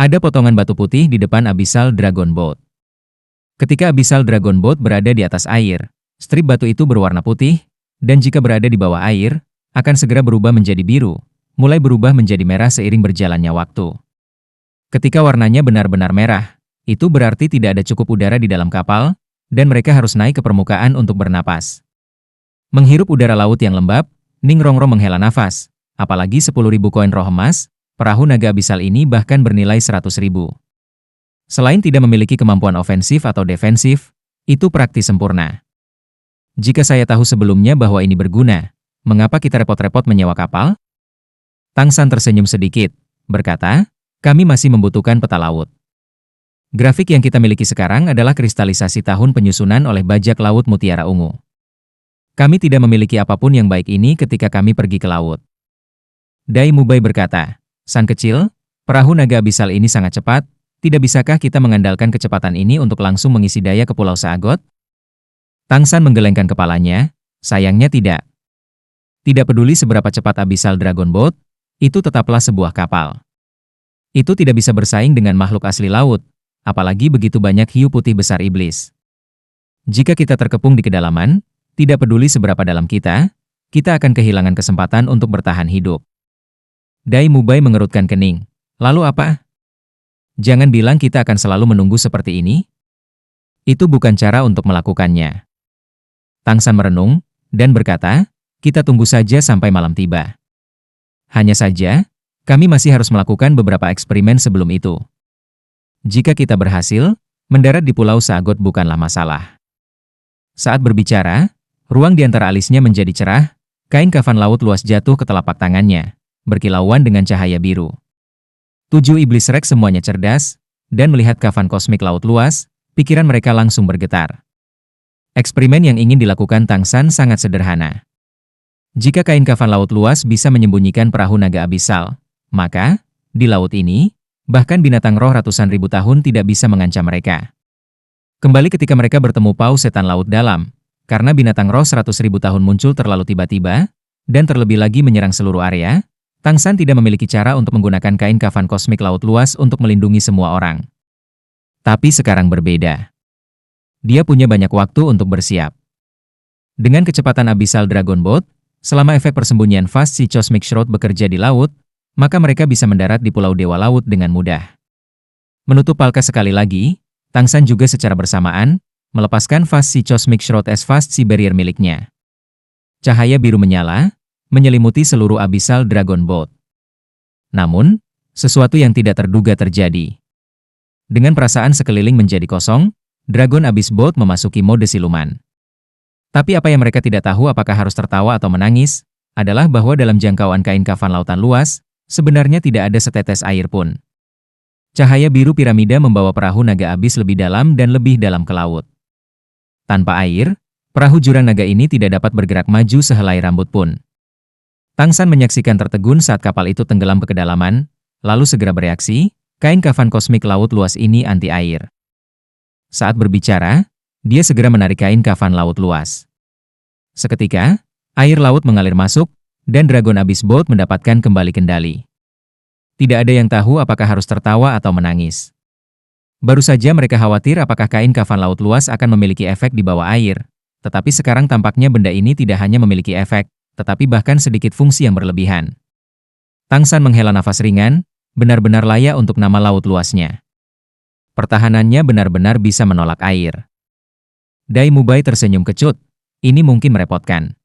Ada potongan batu putih di depan Abyssal Dragon Boat. Ketika Abyssal Dragon Boat berada di atas air, strip batu itu berwarna putih, dan jika berada di bawah air, akan segera berubah menjadi biru, mulai berubah menjadi merah seiring berjalannya waktu. Ketika warnanya benar-benar merah, itu berarti tidak ada cukup udara di dalam kapal, dan mereka harus naik ke permukaan untuk bernapas. Menghirup udara laut yang lembab, Ning Rongro menghela nafas, apalagi 10.000 koin roh emas, perahu naga abisal ini bahkan bernilai 100.000. Selain tidak memiliki kemampuan ofensif atau defensif, itu praktis sempurna. Jika saya tahu sebelumnya bahwa ini berguna, mengapa kita repot-repot menyewa kapal? Tang San tersenyum sedikit, berkata, kami masih membutuhkan peta laut. Grafik yang kita miliki sekarang adalah kristalisasi tahun penyusunan oleh bajak laut Mutiara Ungu. Kami tidak memiliki apapun yang baik ini ketika kami pergi ke laut. Dai Mubai berkata, San kecil, perahu naga abisal ini sangat cepat, tidak bisakah kita mengandalkan kecepatan ini untuk langsung mengisi daya ke Pulau Saagot? Tang San menggelengkan kepalanya, sayangnya tidak. Tidak peduli seberapa cepat Abyssal Dragon Boat, itu tetaplah sebuah kapal. Itu tidak bisa bersaing dengan makhluk asli laut, apalagi begitu banyak hiu putih besar iblis. Jika kita terkepung di kedalaman, tidak peduli seberapa dalam kita akan kehilangan kesempatan untuk bertahan hidup. Dai Mubai mengerutkan kening. Lalu apa? Jangan bilang kita akan selalu menunggu seperti ini. Itu bukan cara untuk melakukannya. Tang San merenung, dan berkata, kita tunggu saja sampai malam tiba. Hanya saja, kami masih harus melakukan beberapa eksperimen sebelum itu. Jika kita berhasil, mendarat di Pulau Saagot bukanlah masalah. Saat berbicara, ruang di antara alisnya menjadi cerah, kain kafan laut luas jatuh ke telapak tangannya, berkilauan dengan cahaya biru. 7 iblis Rex semuanya cerdas, dan melihat kafan kosmik laut luas, pikiran mereka langsung bergetar. Eksperimen yang ingin dilakukan Tang San sangat sederhana. Jika kain kafan laut luas bisa menyembunyikan perahu naga abisal, maka, di laut ini, bahkan binatang roh ratusan ribu tahun tidak bisa mengancam mereka. Kembali ketika mereka bertemu paus setan laut dalam, karena binatang roh 100.000 tahun muncul terlalu tiba-tiba, dan terlebih lagi menyerang seluruh area, Tang San tidak memiliki cara untuk menggunakan kain kafan kosmik laut luas untuk melindungi semua orang. Tapi sekarang berbeda. Dia punya banyak waktu untuk bersiap. Dengan kecepatan Abyssal Dragon Boat, selama efek persembunyian Fast Sea Cosmic Shroud bekerja di laut, maka mereka bisa mendarat di Pulau Dewa Laut dengan mudah. Menutup palka sekali lagi, Tang San juga secara bersamaan, melepaskan Fast Sea Cosmic Shroud as Fast Sea Barrier miliknya. Cahaya biru menyala, menyelimuti seluruh Abyssal Dragon Boat. Namun, sesuatu yang tidak terduga terjadi. Dengan perasaan sekeliling menjadi kosong, Dragon Abyss Boat memasuki mode siluman. Tapi apa yang mereka tidak tahu apakah harus tertawa atau menangis, adalah bahwa dalam jangkauan kain kafan lautan luas, sebenarnya tidak ada setetes air pun. Cahaya biru piramida membawa perahu naga abis lebih dalam dan lebih dalam ke laut. Tanpa air, perahu jurang naga ini tidak dapat bergerak maju sehelai rambut pun. Tang San menyaksikan tertegun saat kapal itu tenggelam ke kedalaman, lalu segera bereaksi, kain kafan kosmik laut luas ini anti air. Saat berbicara, dia segera menarik kain kafan laut luas. Seketika, air laut mengalir masuk, dan Dragon Abyss Boat mendapatkan kembali kendali. Tidak ada yang tahu apakah harus tertawa atau menangis. Baru saja mereka khawatir apakah kain kafan laut luas akan memiliki efek di bawah air, tetapi sekarang tampaknya benda ini tidak hanya memiliki efek, tetapi bahkan sedikit fungsi yang berlebihan. Tang San menghela nafas ringan, benar-benar layak untuk nama laut luasnya. Pertahanannya benar-benar bisa menolak air. Dai Mubai tersenyum kecut, ini mungkin merepotkan.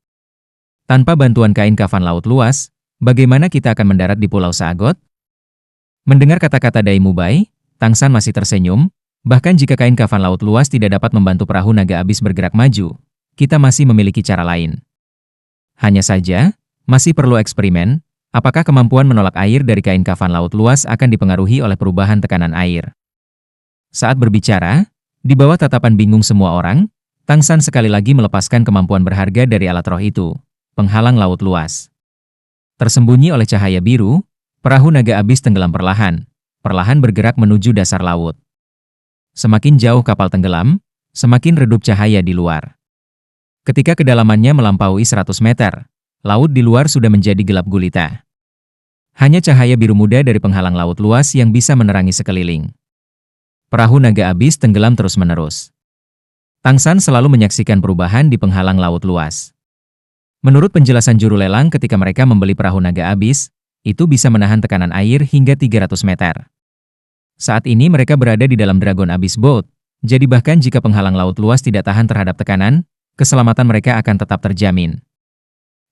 Tanpa bantuan kain kafan laut luas, bagaimana kita akan mendarat di Pulau Saagot? Mendengar kata-kata Dai Mubai, Tang San masih tersenyum, bahkan jika kain kafan laut luas tidak dapat membantu perahu naga abis bergerak maju, kita masih memiliki cara lain. Hanya saja, masih perlu eksperimen, apakah kemampuan menolak air dari kain kafan laut luas akan dipengaruhi oleh perubahan tekanan air. Saat berbicara, di bawah tatapan bingung semua orang, Tang San sekali lagi melepaskan kemampuan berharga dari alat roh itu, penghalang laut luas. Tersembunyi oleh cahaya biru, perahu naga abis tenggelam perlahan bergerak menuju dasar laut. Semakin jauh kapal tenggelam, semakin redup cahaya di luar. Ketika kedalamannya melampaui 100 meter, laut di luar sudah menjadi gelap gulita. Hanya cahaya biru muda dari penghalang laut luas yang bisa menerangi sekeliling. Perahu naga abis tenggelam terus-menerus. Tang San selalu menyaksikan perubahan di penghalang laut luas. Menurut penjelasan juru lelang ketika mereka membeli perahu naga abis, itu bisa menahan tekanan air hingga 300 meter. Saat ini mereka berada di dalam Dragon Abyss Boat, jadi bahkan jika penghalang laut luas tidak tahan terhadap tekanan, keselamatan mereka akan tetap terjamin.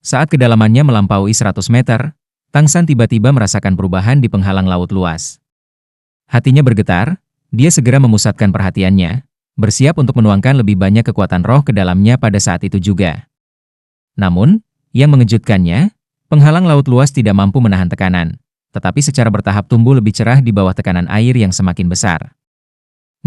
Saat kedalamannya melampaui 100 meter, Tang San tiba-tiba merasakan perubahan di penghalang laut luas. Hatinya bergetar, dia segera memusatkan perhatiannya, bersiap untuk menuangkan lebih banyak kekuatan roh ke dalamnya pada saat itu juga. Namun, yang mengejutkannya, penghalang laut luas tidak mampu menahan tekanan, tetapi secara bertahap tumbuh lebih cerah di bawah tekanan air yang semakin besar.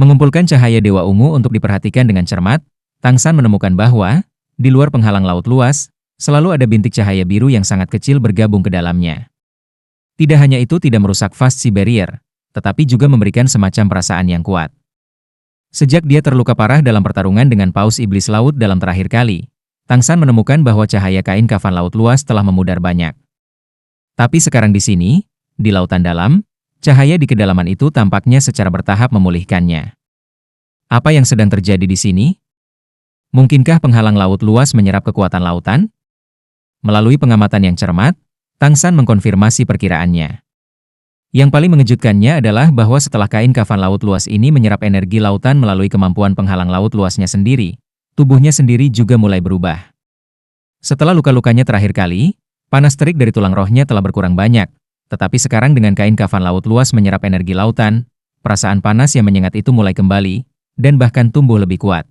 Mengumpulkan cahaya Dewa Ungu untuk diperhatikan dengan cermat, Tang San menemukan bahwa, di luar penghalang laut luas, selalu ada bintik cahaya biru yang sangat kecil bergabung ke dalamnya. Tidak hanya itu tidak merusak Fast Sea Barrier, tetapi juga memberikan semacam perasaan yang kuat. Sejak dia terluka parah dalam pertarungan dengan Paus Iblis Laut dalam terakhir kali, Tang San menemukan bahwa cahaya kain kafan laut luas telah memudar banyak. Tapi sekarang di sini, di lautan dalam, cahaya di kedalaman itu tampaknya secara bertahap memulihkannya. Apa yang sedang terjadi di sini? Mungkinkah penghalang laut luas menyerap kekuatan lautan? Melalui pengamatan yang cermat, Tang San mengkonfirmasi perkiraannya. Yang paling mengejutkannya adalah bahwa setelah kain kafan laut luas ini menyerap energi lautan melalui kemampuan penghalang laut luasnya sendiri, tubuhnya sendiri juga mulai berubah. Setelah luka-lukanya terakhir kali, panas terik dari tulang rohnya telah berkurang banyak, tetapi sekarang dengan kain kafan laut luas menyerap energi lautan, perasaan panas yang menyengat itu mulai kembali, dan bahkan tumbuh lebih kuat.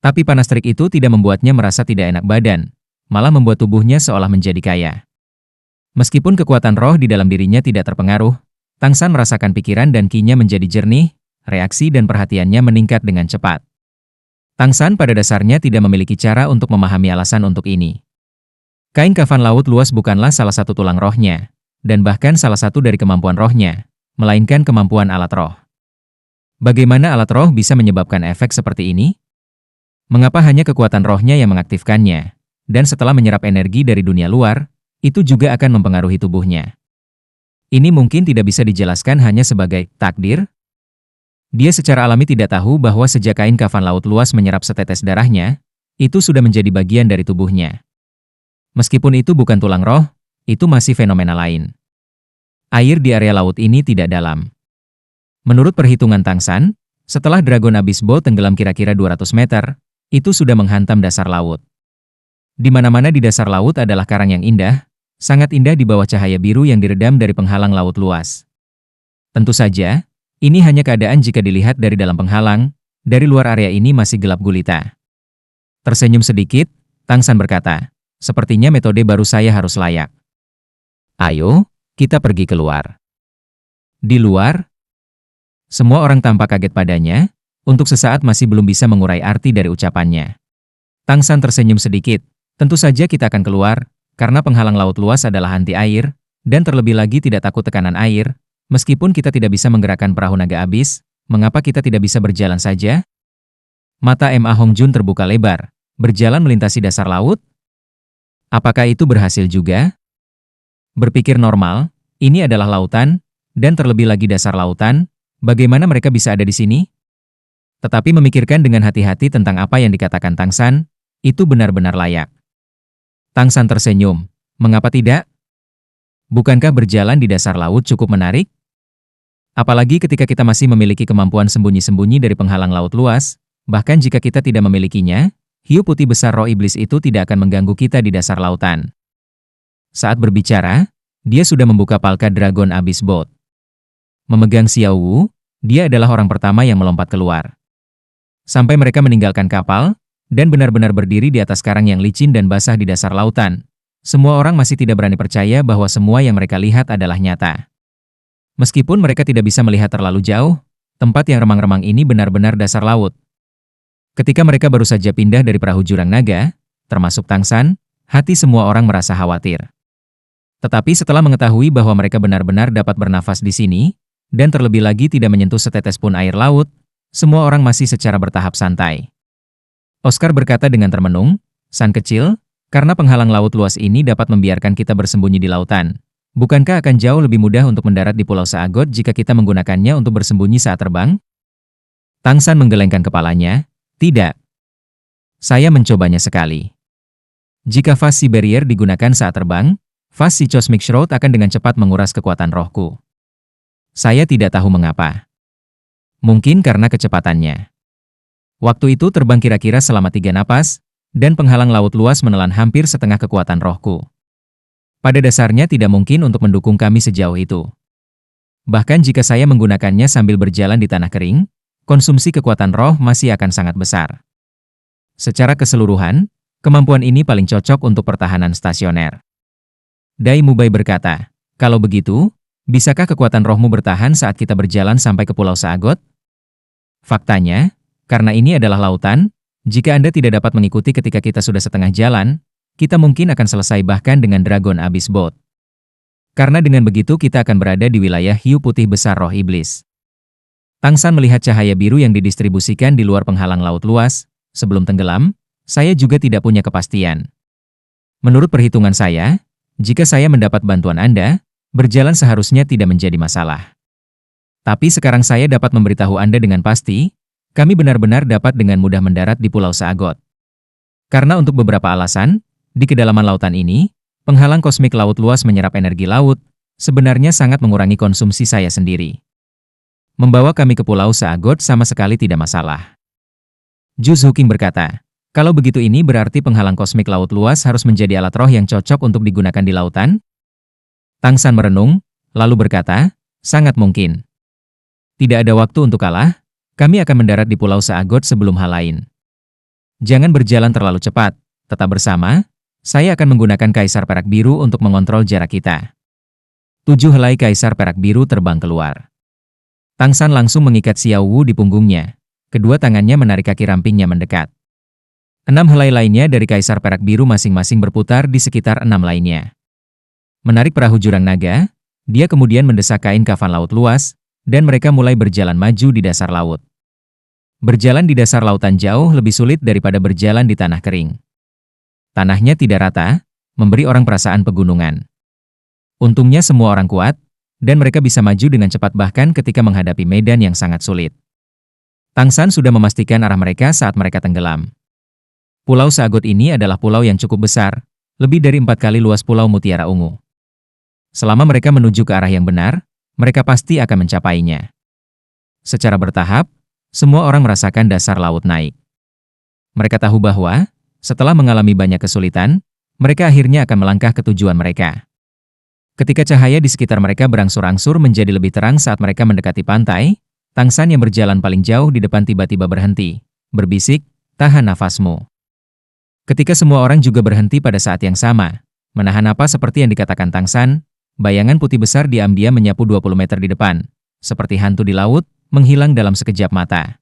Tapi panas terik itu tidak membuatnya merasa tidak enak badan, malah membuat tubuhnya seolah menjadi kaya. Meskipun kekuatan roh di dalam dirinya tidak terpengaruh, Tang San merasakan pikiran dan ki-nya menjadi jernih, reaksi dan perhatiannya meningkat dengan cepat. Tang San pada dasarnya tidak memiliki cara untuk memahami alasan untuk ini. Kain kafan laut luas bukanlah salah satu tulang rohnya, dan bahkan salah satu dari kemampuan rohnya, melainkan kemampuan alat roh. Bagaimana alat roh bisa menyebabkan efek seperti ini? Mengapa hanya kekuatan rohnya yang mengaktifkannya? Dan setelah menyerap energi dari dunia luar, itu juga akan mempengaruhi tubuhnya. Ini mungkin tidak bisa dijelaskan hanya sebagai takdir. Dia secara alami tidak tahu bahwa sejak kain kafan laut luas menyerap setetes darahnya, itu sudah menjadi bagian dari tubuhnya. Meskipun itu bukan tulang roh, itu masih fenomena lain. Air di area laut ini tidak dalam. Menurut perhitungan Tang San, setelah Dragon Abyss Boat tenggelam kira-kira 200 meter, itu sudah menghantam dasar laut. Di mana-mana di dasar laut adalah karang yang indah, sangat indah di bawah cahaya biru yang diredam dari penghalang laut luas. Tentu saja, ini hanya keadaan jika dilihat dari dalam penghalang, dari luar area ini masih gelap gulita. Tersenyum sedikit, Tang San berkata, sepertinya metode baru saya harus layak. Ayo, kita pergi keluar. Di luar, semua orang tampak kaget padanya, untuk sesaat masih belum bisa mengurai arti dari ucapannya. Tang San tersenyum sedikit. Tentu saja kita akan keluar, karena penghalang laut luas adalah anti air, dan terlebih lagi tidak takut tekanan air. Meskipun kita tidak bisa menggerakkan perahu naga abis, mengapa kita tidak bisa berjalan saja? Mata Ma Hongjun terbuka lebar, berjalan melintasi dasar laut? Apakah itu berhasil juga? Berpikir normal, ini adalah lautan, dan terlebih lagi dasar lautan, bagaimana mereka bisa ada di sini? Tetapi memikirkan dengan hati-hati tentang apa yang dikatakan Tang San, itu benar-benar layak. Tang San tersenyum. Mengapa tidak? Bukankah berjalan di dasar laut cukup menarik? Apalagi ketika kita masih memiliki kemampuan sembunyi-sembunyi dari penghalang laut luas, bahkan jika kita tidak memilikinya, hiu putih besar roh iblis itu tidak akan mengganggu kita di dasar lautan. Saat berbicara, dia sudah membuka palka Dragon Abyss Boat. Memegang Xiao Wu, dia adalah orang pertama yang melompat keluar. Sampai mereka meninggalkan kapal, dan benar-benar berdiri di atas karang yang licin dan basah di dasar lautan. Semua orang masih tidak berani percaya bahwa semua yang mereka lihat adalah nyata. Meskipun mereka tidak bisa melihat terlalu jauh, tempat yang remang-remang ini benar-benar dasar laut. Ketika mereka baru saja pindah dari perahu jurang naga, termasuk Tang San, hati semua orang merasa khawatir. Tetapi setelah mengetahui bahwa mereka benar-benar dapat bernafas di sini, dan terlebih lagi tidak menyentuh setetes pun air laut, semua orang masih secara bertahap santai. Oscar berkata dengan termenung, "San kecil, karena penghalang laut luas ini dapat membiarkan kita bersembunyi di lautan. Bukankah akan jauh lebih mudah untuk mendarat di Pulau Saagot jika kita menggunakannya untuk bersembunyi saat terbang? Tang San menggelengkan kepalanya. Tidak. Saya mencobanya sekali. Jika Fast Sea Barrier digunakan saat terbang, Fast Sea Cosmic Shroud akan dengan cepat menguras kekuatan rohku. Saya tidak tahu mengapa. Mungkin karena kecepatannya. Waktu itu terbang kira-kira selama 3 napas, dan penghalang laut luas menelan hampir setengah kekuatan rohku. Pada dasarnya tidak mungkin untuk mendukung kami sejauh itu. Bahkan jika saya menggunakannya sambil berjalan di tanah kering, konsumsi kekuatan roh masih akan sangat besar. Secara keseluruhan, kemampuan ini paling cocok untuk pertahanan stasioner. Dai Mubai berkata, kalau begitu, bisakah kekuatan rohmu bertahan saat kita berjalan sampai ke Pulau Saagot? Faktanya, karena ini adalah lautan, jika Anda tidak dapat mengikuti ketika kita sudah setengah jalan, kita mungkin akan selesai bahkan dengan Dragon Abyss Boat. Karena dengan begitu kita akan berada di wilayah hiu putih besar roh iblis. Tang San melihat cahaya biru yang didistribusikan di luar penghalang laut luas. Sebelum tenggelam, saya juga tidak punya kepastian. Menurut perhitungan saya, jika saya mendapat bantuan Anda, berjalan seharusnya tidak menjadi masalah. Tapi sekarang saya dapat memberitahu Anda dengan pasti, kami benar-benar dapat dengan mudah mendarat di Pulau Saagot. Karena untuk beberapa alasan, di kedalaman lautan ini, penghalang kosmik laut luas menyerap energi laut, sebenarnya sangat mengurangi konsumsi saya sendiri. Membawa kami ke Pulau Saagot sama sekali tidak masalah. Zhu Zuqing berkata, kalau begitu ini berarti penghalang kosmik laut luas harus menjadi alat roh yang cocok untuk digunakan di lautan? Tang San merenung, lalu berkata, sangat mungkin. Tidak ada waktu untuk kalah, kami akan mendarat di Pulau Saagot sebelum hal lain. Jangan berjalan terlalu cepat, tetap bersama. Saya akan menggunakan Kaisar Perak Biru untuk mengontrol jarak kita. 7 helai Kaisar Perak Biru terbang keluar. Tang San langsung mengikat Xiao Wu di punggungnya. Kedua tangannya menarik kaki rampingnya mendekat. 6 helai lainnya dari Kaisar Perak Biru masing-masing berputar di sekitar 6 lainnya. Menarik perahu jurang naga, dia kemudian mendesak kain kafan laut luas, dan mereka mulai berjalan maju di dasar laut. Berjalan di dasar lautan jauh lebih sulit daripada berjalan di tanah kering. Tanahnya tidak rata, memberi orang perasaan pegunungan. Untungnya semua orang kuat, dan mereka bisa maju dengan cepat bahkan ketika menghadapi medan yang sangat sulit. Tang San sudah memastikan arah mereka saat mereka tenggelam. Pulau Saagot ini adalah pulau yang cukup besar, lebih dari 4 kali luas Pulau Mutiara Ungu. Selama mereka menuju ke arah yang benar, mereka pasti akan mencapainya. Secara bertahap, semua orang merasakan dasar laut naik. Mereka tahu bahwa, setelah mengalami banyak kesulitan, mereka akhirnya akan melangkah ke tujuan mereka. Ketika cahaya di sekitar mereka berangsur-angsur menjadi lebih terang saat mereka mendekati pantai, Tang San yang berjalan paling jauh di depan tiba-tiba berhenti, berbisik, tahan nafasmu. Ketika semua orang juga berhenti pada saat yang sama, menahan napas seperti yang dikatakan Tang San, bayangan putih besar diam-diam menyapu 20 meter di depan, seperti hantu di laut, menghilang dalam sekejap mata.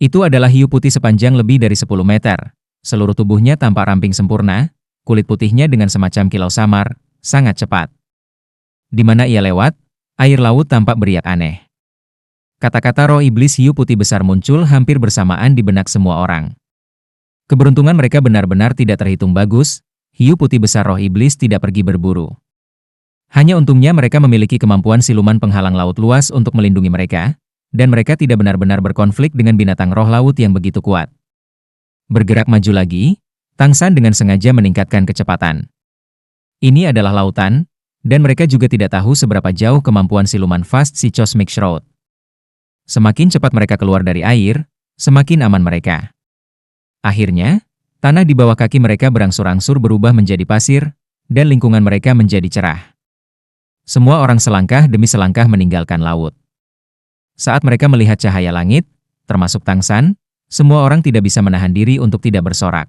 Itu adalah hiu putih sepanjang lebih dari 10 meter. Seluruh tubuhnya tampak ramping sempurna, kulit putihnya dengan semacam kilau samar, sangat cepat. Di mana ia lewat, air laut tampak beriak aneh. Kata-kata roh iblis hiu putih besar muncul hampir bersamaan di benak semua orang. Keberuntungan mereka benar-benar tidak terhitung bagus, hiu putih besar roh iblis tidak pergi berburu. Hanya untungnya mereka memiliki kemampuan siluman penghalang laut luas untuk melindungi mereka, dan mereka tidak benar-benar berkonflik dengan binatang roh laut yang begitu kuat. Bergerak maju lagi, Tang San dengan sengaja meningkatkan kecepatan. Ini adalah lautan, dan mereka juga tidak tahu seberapa jauh kemampuan siluman Fast Sea Cosmic Shroud. Semakin cepat mereka keluar dari air, semakin aman mereka. Akhirnya, tanah di bawah kaki mereka berangsur-angsur berubah menjadi pasir, dan lingkungan mereka menjadi cerah. Semua orang selangkah demi selangkah meninggalkan laut. Saat mereka melihat cahaya langit, termasuk Tang San, semua orang tidak bisa menahan diri untuk tidak bersorak.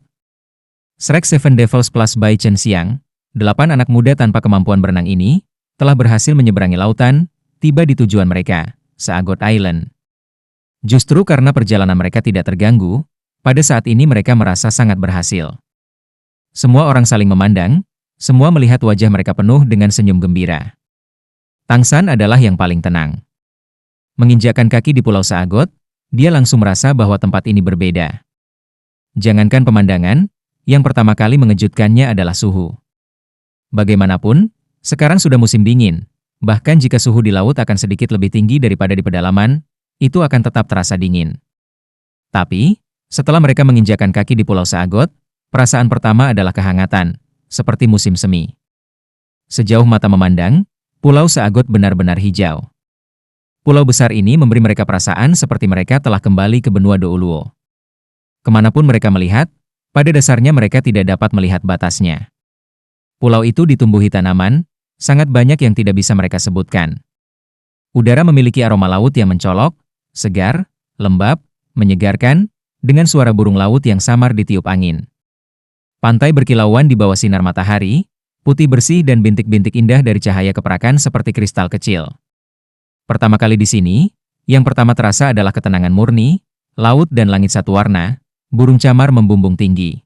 Shrek Seven Devils Plus by Chen Xiang, 8 anak muda tanpa kemampuan berenang ini, telah berhasil menyeberangi lautan, tiba di tujuan mereka, Saagot Island. Justru karena perjalanan mereka tidak terganggu, pada saat ini mereka merasa sangat berhasil. Semua orang saling memandang, semua melihat wajah mereka penuh dengan senyum gembira. Tang San adalah yang paling tenang. Menginjakkan kaki di Pulau Saagot, dia langsung merasa bahwa tempat ini berbeda. Jangankan pemandangan, yang pertama kali mengejutkannya adalah suhu. Bagaimanapun, Sekarang sudah musim dingin, bahkan jika suhu di laut akan sedikit lebih tinggi daripada di pedalaman, itu akan tetap terasa dingin. Tapi, setelah mereka menginjakan kaki di Pulau Saagot, perasaan pertama adalah kehangatan, seperti musim semi. Sejauh mata memandang, Pulau Saagot benar-benar hijau. Pulau besar ini memberi mereka perasaan seperti mereka telah kembali ke benua Douluo. Kemanapun mereka melihat, pada dasarnya mereka tidak dapat melihat batasnya. Pulau itu ditumbuhi tanaman, sangat banyak yang tidak bisa mereka sebutkan. Udara memiliki aroma laut yang mencolok, segar, lembab, menyegarkan, dengan suara burung laut yang samar ditiup angin. Pantai berkilauan di bawah sinar matahari, putih bersih dan bintik-bintik indah dari cahaya keperakan seperti kristal kecil. Pertama kali di sini, yang pertama terasa adalah ketenangan murni, laut dan langit satu warna, burung camar membumbung tinggi.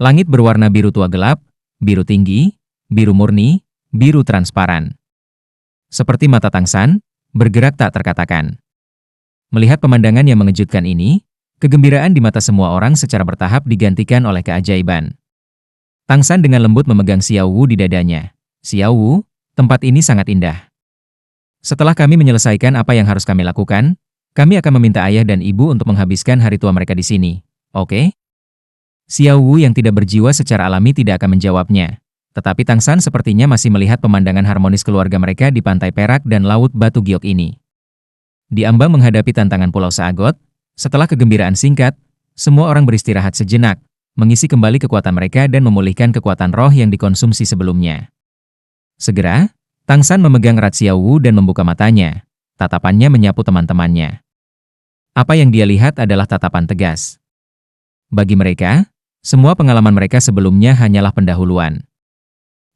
Langit berwarna biru tua gelap, biru tinggi, biru murni, biru transparan. Seperti mata Tangsan, bergerak tak terkatakan. Melihat pemandangan yang mengejutkan ini, kegembiraan di mata semua orang secara bertahap digantikan oleh keajaiban. Tangsan dengan lembut memegang Xiao Wu di dadanya. Xiao Wu, tempat ini sangat indah. Setelah kami menyelesaikan apa yang harus kami lakukan, kami akan meminta ayah dan ibu untuk menghabiskan hari tua mereka di sini. Oke? Xiao Wu yang tidak berjiwa secara alami tidak akan menjawabnya. Tetapi Tangsan sepertinya masih melihat pemandangan harmonis keluarga mereka di pantai perak dan laut batu giok ini. Diambang menghadapi tantangan Pulau Saagot, setelah kegembiraan singkat, semua orang beristirahat sejenak, mengisi kembali kekuatan mereka dan memulihkan kekuatan roh yang dikonsumsi sebelumnya. Segera, Tangsan memegang erat Xiao Wu dan membuka matanya. Tatapannya menyapu teman-temannya. Apa yang dia lihat adalah tatapan tegas. Bagi mereka, semua pengalaman mereka sebelumnya hanyalah pendahuluan.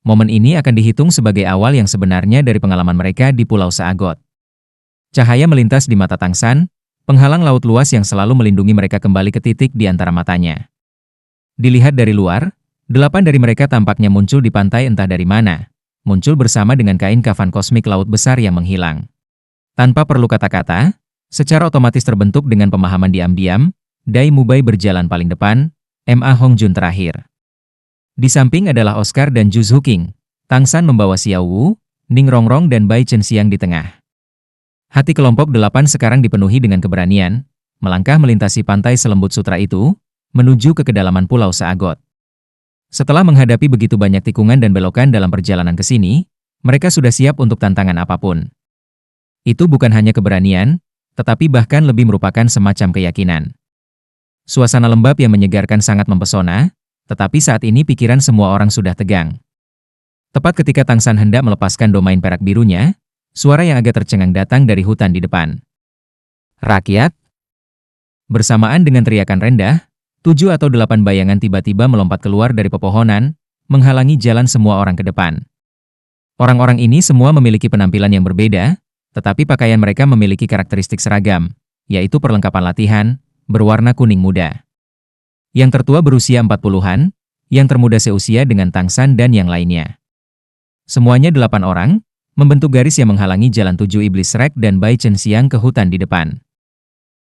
Momen ini akan dihitung sebagai awal yang sebenarnya dari pengalaman mereka di Pulau Saagot. Cahaya melintas di mata Tangsan, penghalang laut luas yang selalu melindungi mereka kembali ke titik di antara matanya. Dilihat dari luar, 8 dari mereka tampaknya muncul di pantai entah dari mana, muncul bersama dengan kain kafan kosmik laut besar yang menghilang. Tanpa perlu kata-kata, secara otomatis terbentuk dengan pemahaman diam-diam, Dai Mubai berjalan paling depan, Ma Hongjun terakhir. Di samping adalah Oscar dan Ju Zhuking, Tangsan membawa Xiao Wu, Ning Rongrong dan Bai Chenxiang di tengah. Hati kelompok 8 sekarang dipenuhi dengan keberanian, melangkah melintasi pantai selembut sutra itu, menuju ke kedalaman Pulau Saagot. Setelah menghadapi begitu banyak tikungan dan belokan dalam perjalanan ke sini, mereka sudah siap untuk tantangan apapun. Itu bukan hanya keberanian, tetapi bahkan lebih merupakan semacam keyakinan. Suasana lembab yang menyegarkan sangat mempesona, tetapi saat ini pikiran semua orang sudah tegang. Tepat ketika Tangsan hendak melepaskan domain perak birunya, suara yang agak tercengang datang dari hutan di depan. Rakyat! Bersamaan dengan teriakan rendah, 7 atau 8 bayangan tiba-tiba melompat keluar dari pepohonan, menghalangi jalan semua orang ke depan. Orang-orang ini semua memiliki penampilan yang berbeda, tetapi pakaian mereka memiliki karakteristik seragam, yaitu perlengkapan latihan, berwarna kuning muda. Yang tertua berusia 40-an, yang termuda seusia dengan Tangsan dan yang lainnya. Semuanya 8 orang, membentuk garis yang menghalangi jalan 7 iblis Shrek dan Bai Chenxiang ke hutan di depan.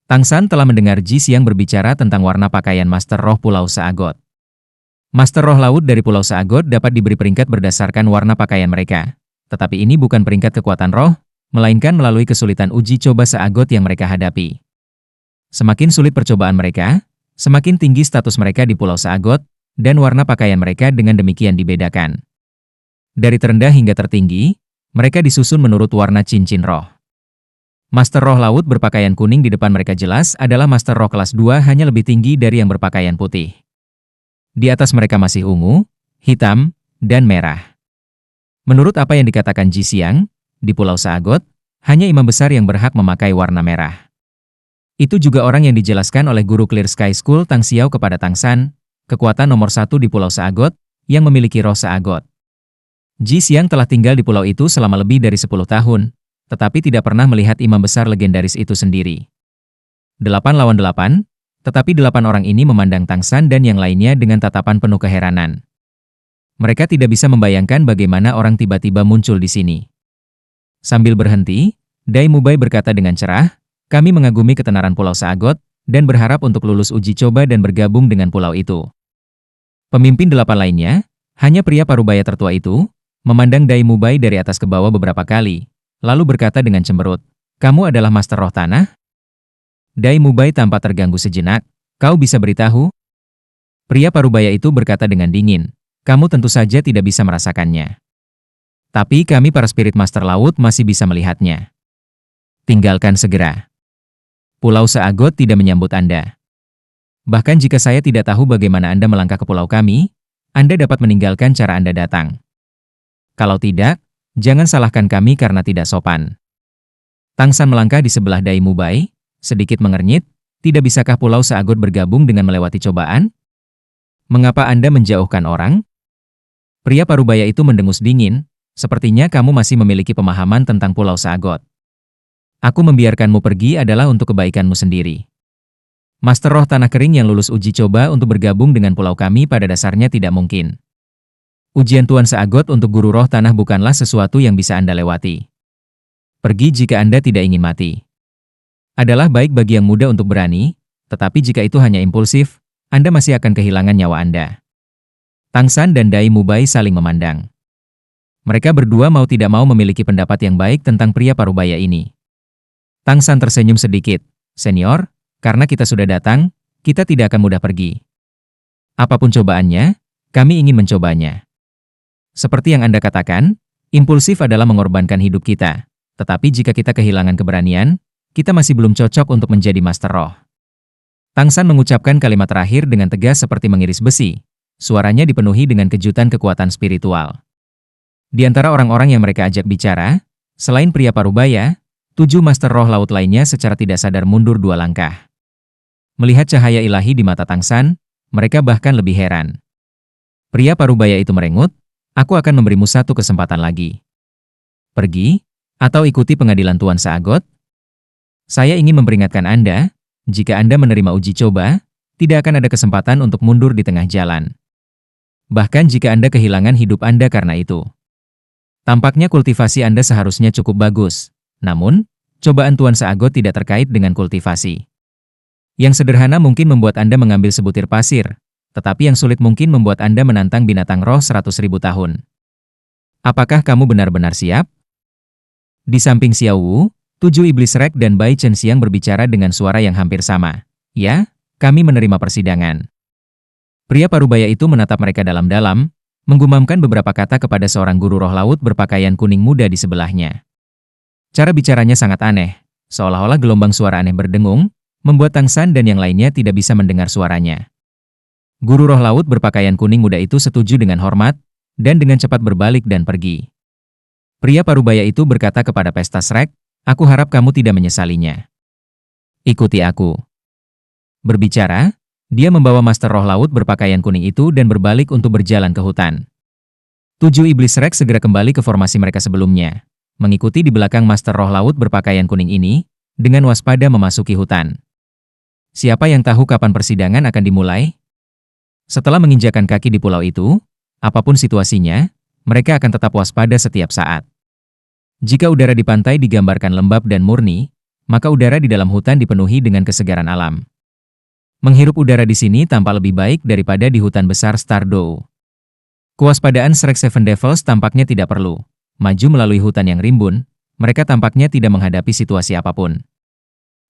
Tangsan telah mendengar Ji Xiang berbicara tentang warna pakaian Master Roh Pulau Saagot. Master Roh Laut dari Pulau Saagot dapat diberi peringkat berdasarkan warna pakaian mereka. Tetapi ini bukan peringkat kekuatan roh, melainkan melalui kesulitan uji coba Saagot yang mereka hadapi. Semakin sulit percobaan mereka, semakin tinggi status mereka di Pulau Saagot, dan warna pakaian mereka dengan demikian dibedakan. Dari terendah hingga tertinggi, mereka disusun menurut warna cincin roh. Master Roh Laut berpakaian kuning di depan mereka jelas adalah Master Roh kelas 2 hanya lebih tinggi dari yang berpakaian putih. Di atas mereka masih ungu, hitam, dan merah. Menurut apa yang dikatakan Ji Xiang, di Pulau Saagot, hanya imam besar yang berhak memakai warna merah. Itu juga orang yang dijelaskan oleh guru Clear Sky School Tang Xiao kepada Tangsan, kekuatan nomor 1 di Pulau Saagot, yang memiliki roh Saagot. Ji Xiang telah tinggal di pulau itu selama lebih dari 10 tahun, tetapi tidak pernah melihat imam besar legendaris itu sendiri. 8 lawan 8, tetapi 8 orang ini memandang Tangsan dan yang lainnya dengan tatapan penuh keheranan. Mereka tidak bisa membayangkan bagaimana orang tiba-tiba muncul di sini. Sambil berhenti, Dai Mubai berkata dengan cerah, "Kami mengagumi ketenaran Pulau Saagot, dan berharap untuk lulus uji coba dan bergabung dengan pulau itu." Pemimpin 8 lainnya, hanya pria parubaya tertua itu, memandang Dai Mubai dari atas ke bawah beberapa kali, lalu berkata dengan cemberut, "Kamu adalah Master Roh Tanah?" Dai Mubai tampak terganggu sejenak. "Kau bisa beritahu?" Pria parubaya itu berkata dengan dingin, "Kamu tentu saja tidak bisa merasakannya. Tapi kami para spirit master laut masih bisa melihatnya. Tinggalkan segera. Pulau Seagot tidak menyambut Anda. Bahkan jika saya tidak tahu bagaimana Anda melangkah ke pulau kami, Anda dapat meninggalkan cara Anda datang. Kalau tidak, jangan salahkan kami karena tidak sopan." Tang San melangkah di sebelah Dai Mubai, sedikit mengernyit, "Tidak bisakah Pulau Seagot bergabung dengan melewati cobaan? Mengapa Anda menjauhkan orang?" Pria parubaya itu mendengus dingin, "Sepertinya kamu masih memiliki pemahaman tentang Pulau Seagot. Aku membiarkanmu pergi adalah untuk kebaikanmu sendiri. Master Roh Tanah Kering yang lulus uji coba untuk bergabung dengan pulau kami pada dasarnya tidak mungkin. Ujian Tuan Seagot untuk Guru Roh Tanah bukanlah sesuatu yang bisa Anda lewati. Pergi jika Anda tidak ingin mati. Adalah baik bagi yang muda untuk berani, tetapi jika itu hanya impulsif, Anda masih akan kehilangan nyawa Anda." Tang San dan Dai Mubai saling memandang. Mereka berdua mau tidak mau memiliki pendapat yang baik tentang pria parubaya ini. Tang San tersenyum sedikit, "Senior, karena kita sudah datang, kita tidak akan mudah pergi. Apapun cobaannya, kami ingin mencobanya. Seperti yang Anda katakan, impulsif adalah mengorbankan hidup kita. Tetapi jika kita kehilangan keberanian, kita masih belum cocok untuk menjadi Master Roh." Tang San mengucapkan kalimat terakhir dengan tegas seperti mengiris besi. Suaranya dipenuhi dengan kejutan kekuatan spiritual. Di antara orang-orang yang mereka ajak bicara, selain pria parubaya, 7 Master Roh Laut lainnya secara tidak sadar mundur 2 langkah. Melihat cahaya ilahi di mata Tang San, mereka bahkan lebih heran. Pria parubaya itu merengut, "Aku akan memberimu satu kesempatan lagi. Pergi, atau ikuti pengadilan Tuan Seagot. Saya ingin memperingatkan Anda, jika Anda menerima uji coba, tidak akan ada kesempatan untuk mundur di tengah jalan. Bahkan jika Anda kehilangan hidup Anda karena itu. Tampaknya kultivasi Anda seharusnya cukup bagus. Namun, cobaan Tuan Seagot tidak terkait dengan kultivasi. Yang sederhana mungkin membuat Anda mengambil sebutir pasir, tetapi yang sulit mungkin membuat Anda menantang binatang roh 100.000 tahun. Apakah kamu benar-benar siap?" Di samping Xiao Wu, 7 iblis Rek dan Bai Chen Xiang berbicara dengan suara yang hampir sama. "Ya, kami menerima persidangan." Pria parubaya itu menatap mereka dalam-dalam, menggumamkan beberapa kata kepada seorang guru roh laut berpakaian kuning muda di sebelahnya. Cara bicaranya sangat aneh, seolah-olah gelombang suara aneh berdengung, membuat Tang San dan yang lainnya tidak bisa mendengar suaranya. Guru roh laut berpakaian kuning muda itu setuju dengan hormat, dan dengan cepat berbalik dan pergi. Pria parubaya itu berkata kepada pesta Shrek, "Aku harap kamu tidak menyesalinya. Ikuti aku." Berbicara, dia membawa Master Roh Laut berpakaian kuning itu dan berbalik untuk berjalan ke hutan. 7 iblis Shrek segera kembali ke formasi mereka sebelumnya, mengikuti di belakang Master Roh Laut berpakaian kuning ini, dengan waspada memasuki hutan. Siapa yang tahu kapan persidangan akan dimulai? Setelah menginjakan kaki di pulau itu, apapun situasinya, mereka akan tetap waspada setiap saat. Jika udara di pantai digambarkan lembab dan murni, maka udara di dalam hutan dipenuhi dengan kesegaran alam. Menghirup udara di sini tampak lebih baik daripada di hutan besar Stardew. Kewaspadaan Shrek Seven Devils tampaknya tidak perlu. Maju melalui hutan yang rimbun, mereka tampaknya tidak menghadapi situasi apapun.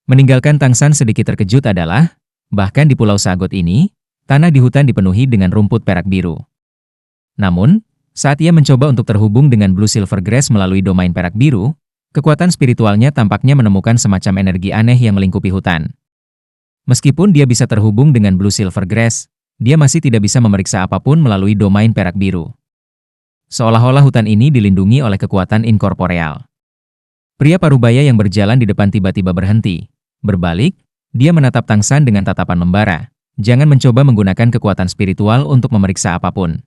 Meninggalkan Tang San sedikit terkejut adalah, bahkan di Pulau Seagot ini, tanah di hutan dipenuhi dengan rumput perak biru. Namun, saat ia mencoba untuk terhubung dengan Blue Silver Grass melalui domain perak biru, kekuatan spiritualnya tampaknya menemukan semacam energi aneh yang melingkupi hutan. Meskipun dia bisa terhubung dengan Blue Silver Grass, dia masih tidak bisa memeriksa apapun melalui domain perak biru. Seolah-olah hutan ini dilindungi oleh kekuatan inkorporeal. Pria parubaya yang berjalan di depan tiba-tiba berhenti. Berbalik, dia menatap Tang San dengan tatapan membara. Jangan mencoba menggunakan kekuatan spiritual untuk memeriksa apapun.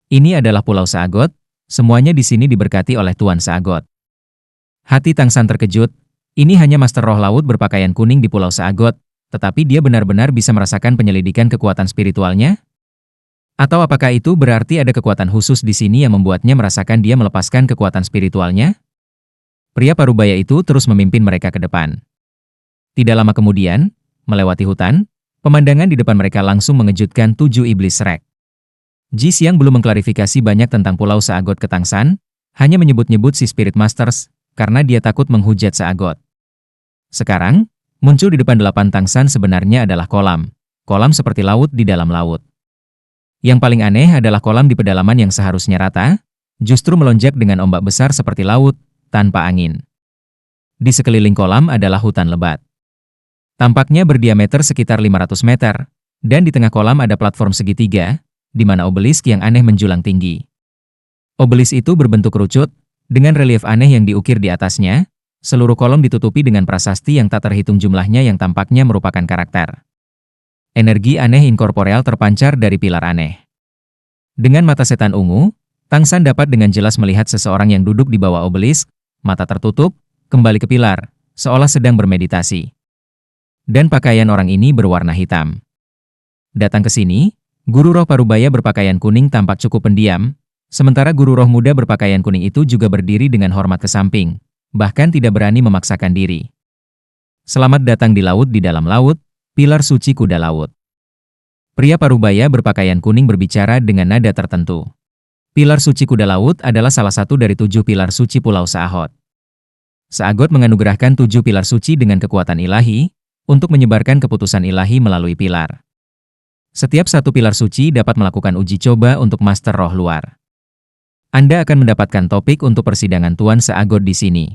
Ini adalah Pulau Seagot, semuanya di sini diberkati oleh Tuan Seagot. Hati Tang San terkejut, ini hanya Master Roh Laut berpakaian kuning di Pulau Seagot, tetapi dia benar-benar bisa merasakan penyelidikan kekuatan spiritualnya? Atau apakah itu berarti ada kekuatan khusus di sini yang membuatnya merasakan dia melepaskan kekuatan spiritualnya? Pria parubaya itu terus memimpin mereka ke depan. Tidak lama kemudian, melewati hutan, pemandangan di depan mereka langsung mengejutkan 7 iblis Shrek. Ji Xiang belum mengklarifikasi banyak tentang Pulau Seagot ke Tang San, hanya menyebut-nyebut si Spirit Masters, karena dia takut menghujat Seagot. Sekarang, muncul di depan 8 Tang San sebenarnya adalah kolam. Kolam seperti laut di dalam laut. Yang paling aneh adalah kolam di pedalaman yang seharusnya rata, justru melonjak dengan ombak besar seperti laut, tanpa angin. Di sekeliling kolam adalah hutan lebat. Tampaknya berdiameter sekitar 500 meter, dan di tengah kolam ada platform segitiga, di mana obelisk yang aneh menjulang tinggi. Obelisk itu berbentuk kerucut, dengan relief aneh yang diukir di atasnya, seluruh kolom ditutupi dengan prasasti yang tak terhitung jumlahnya yang tampaknya merupakan karakter. Energi aneh inkorporeal terpancar dari pilar aneh. Dengan mata setan ungu, Tang San dapat dengan jelas melihat seseorang yang duduk di bawah obelisk, mata tertutup, kembali ke pilar, seolah sedang bermeditasi. Dan pakaian orang ini berwarna hitam. Datang ke sini, guru roh Parubaya berpakaian kuning tampak cukup pendiam, sementara guru roh muda berpakaian kuning itu juga berdiri dengan hormat ke samping, bahkan tidak berani memaksakan diri. Selamat datang di laut di dalam laut, pilar suci kuda laut. Pria Parubaya berpakaian kuning berbicara dengan nada tertentu. Pilar suci kuda laut adalah salah satu dari 7 pilar suci Pulau Seahot. Seagot menganugerahkan 7 pilar suci dengan kekuatan ilahi, untuk menyebarkan keputusan ilahi melalui pilar. Setiap satu pilar suci dapat melakukan uji coba untuk master roh luar. Anda akan mendapatkan topik untuk persidangan Tuan Seagot di sini.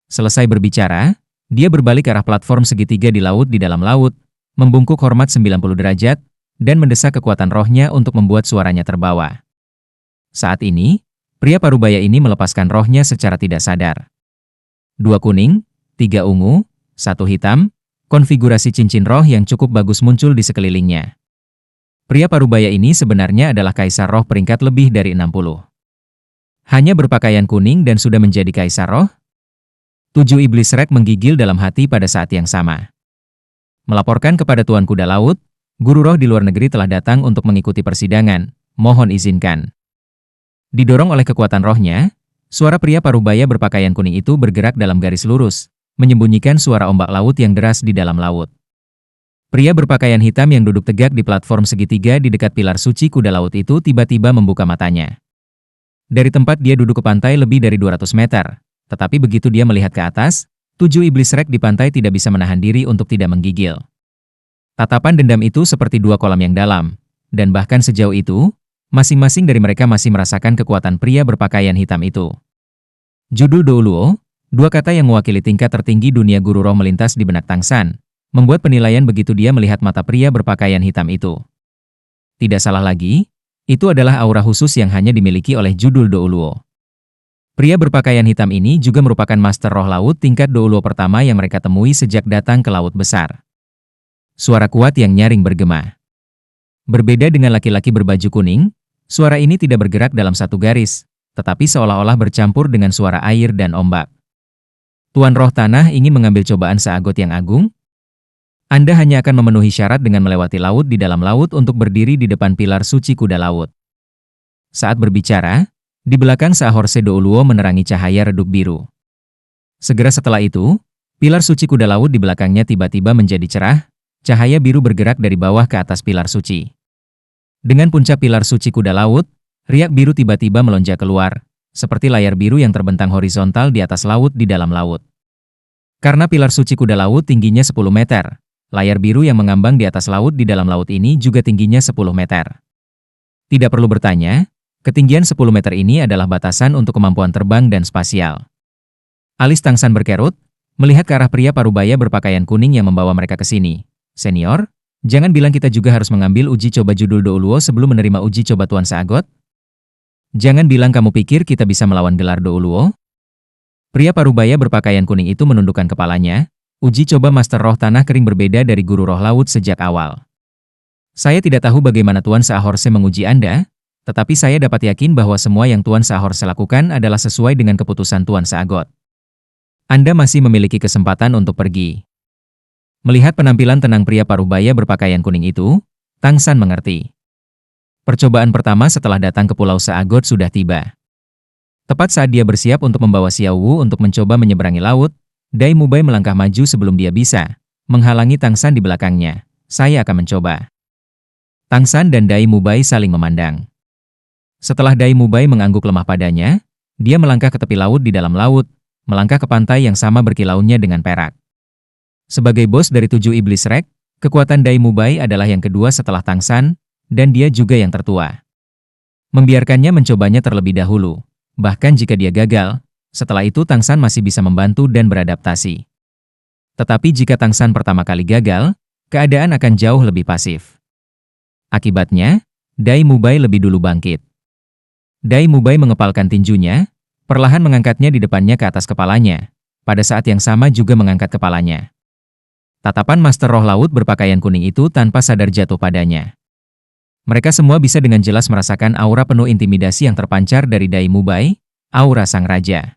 Selesai berbicara, dia berbalik ke arah platform segitiga di dalam laut, membungkuk hormat 90 derajat, dan mendesak kekuatan rohnya untuk membuat suaranya terbawa. Saat ini, pria Parubaya ini melepaskan rohnya secara tidak sadar. 2 kuning, 3 ungu, 1 hitam, konfigurasi cincin roh yang cukup bagus muncul di sekelilingnya. Pria Parubaya ini sebenarnya adalah kaisar roh peringkat lebih dari 60. Hanya berpakaian kuning dan sudah menjadi kaisar roh? 7 iblis rek menggigil dalam hati pada saat yang sama. Melaporkan kepada Tuan Kuda Laut, guru roh di luar negeri telah datang untuk mengikuti persidangan, mohon izinkan. Didorong oleh kekuatan rohnya, suara pria Parubaya berpakaian kuning itu bergerak dalam garis lurus, menyembunyikan suara ombak laut yang deras di dalam laut. Pria berpakaian hitam yang duduk tegak di platform segitiga di dekat pilar suci kuda laut itu tiba-tiba membuka matanya. Dari tempat dia duduk ke pantai lebih dari 200 meter, tetapi begitu dia melihat ke atas, 7 iblis rek di pantai tidak bisa menahan diri untuk tidak menggigil. Tatapan dendam itu seperti 2 kolam yang dalam, dan bahkan sejauh itu, masing-masing dari mereka masih merasakan kekuatan pria berpakaian hitam itu. Judul Douluo, 2 kata yang mewakili tingkat tertinggi dunia guru roh melintas di benak Tang San, membuat penilaian begitu dia melihat mata pria berpakaian hitam itu. Tidak salah lagi, itu adalah aura khusus yang hanya dimiliki oleh Judul Douluo. Pria berpakaian hitam ini juga merupakan master roh laut tingkat Douluo pertama yang mereka temui sejak datang ke laut besar. Suara kuat yang nyaring bergema. Berbeda dengan laki-laki berbaju kuning, suara ini tidak bergerak dalam satu garis, tetapi seolah-olah bercampur dengan suara air dan ombak. Tuan roh tanah ingin mengambil cobaan Seagot yang agung? Anda hanya akan memenuhi syarat dengan melewati laut di dalam laut untuk berdiri di depan pilar suci kuda laut. Saat berbicara, di belakang Saahorse Douluo menerangi cahaya redup biru. Segera setelah itu, pilar suci kuda laut di belakangnya tiba-tiba menjadi cerah, cahaya biru bergerak dari bawah ke atas pilar suci. Dengan puncak pilar suci kuda laut, riak biru tiba-tiba melonjak keluar, seperti layar biru yang terbentang horizontal di atas laut di dalam laut. Karena pilar suci kuda laut tingginya 10 meter, layar biru yang mengambang di atas laut di dalam laut ini juga tingginya 10 meter. Tidak perlu bertanya, ketinggian 10 meter ini adalah batasan untuk kemampuan terbang dan spasial. Alis Tang San berkerut, melihat ke arah pria Parubaya berpakaian kuning yang membawa mereka ke sini. Senior, jangan bilang kita juga harus mengambil uji coba Judul Douluo sebelum menerima uji coba Tuan Seagot? Jangan bilang kamu pikir kita bisa melawan gelar Douluo? Pria Parubaya berpakaian kuning itu menundukkan kepalanya. Uji coba Master Roh Tanah Kering berbeda dari Guru Roh Laut sejak awal. Saya tidak tahu bagaimana Tuan Saahorse menguji Anda, tetapi saya dapat yakin bahwa semua yang Tuan Saahorse lakukan adalah sesuai dengan keputusan Tuan Seagot. Anda masih memiliki kesempatan untuk pergi. Melihat penampilan tenang pria Parubaya berpakaian kuning itu, Tang San mengerti. Percobaan pertama setelah datang ke Pulau Seagot sudah tiba. Tepat saat dia bersiap untuk membawa Xiao Wu untuk mencoba menyeberangi laut, Dai Mubai melangkah maju sebelum dia bisa menghalangi Tang San di belakangnya. Saya akan mencoba. Tangsan dan Dai Mubai saling memandang. Setelah Dai Mubai mengangguk lemah padanya, dia melangkah ke tepi laut di dalam laut, melangkah ke pantai yang sama berkilaunya dengan perak. Sebagai bos dari 7 iblis Rek, kekuatan Dai Mubai adalah yang kedua setelah Tangsan, dan dia juga yang tertua. Membiarkannya mencobanya terlebih dahulu. Bahkan jika dia gagal, setelah itu Tangsan masih bisa membantu dan beradaptasi. Tetapi jika Tangsan pertama kali gagal, keadaan akan jauh lebih pasif. Akibatnya, Dai Mubai lebih dulu bangkit. Dai Mubai mengepalkan tinjunya, perlahan mengangkatnya di depannya ke atas kepalanya. Pada saat yang sama juga mengangkat kepalanya. Tatapan Master Roh Laut berpakaian kuning itu tanpa sadar jatuh padanya. Mereka semua bisa dengan jelas merasakan aura penuh intimidasi yang terpancar dari Dai Mubai, aura sang raja.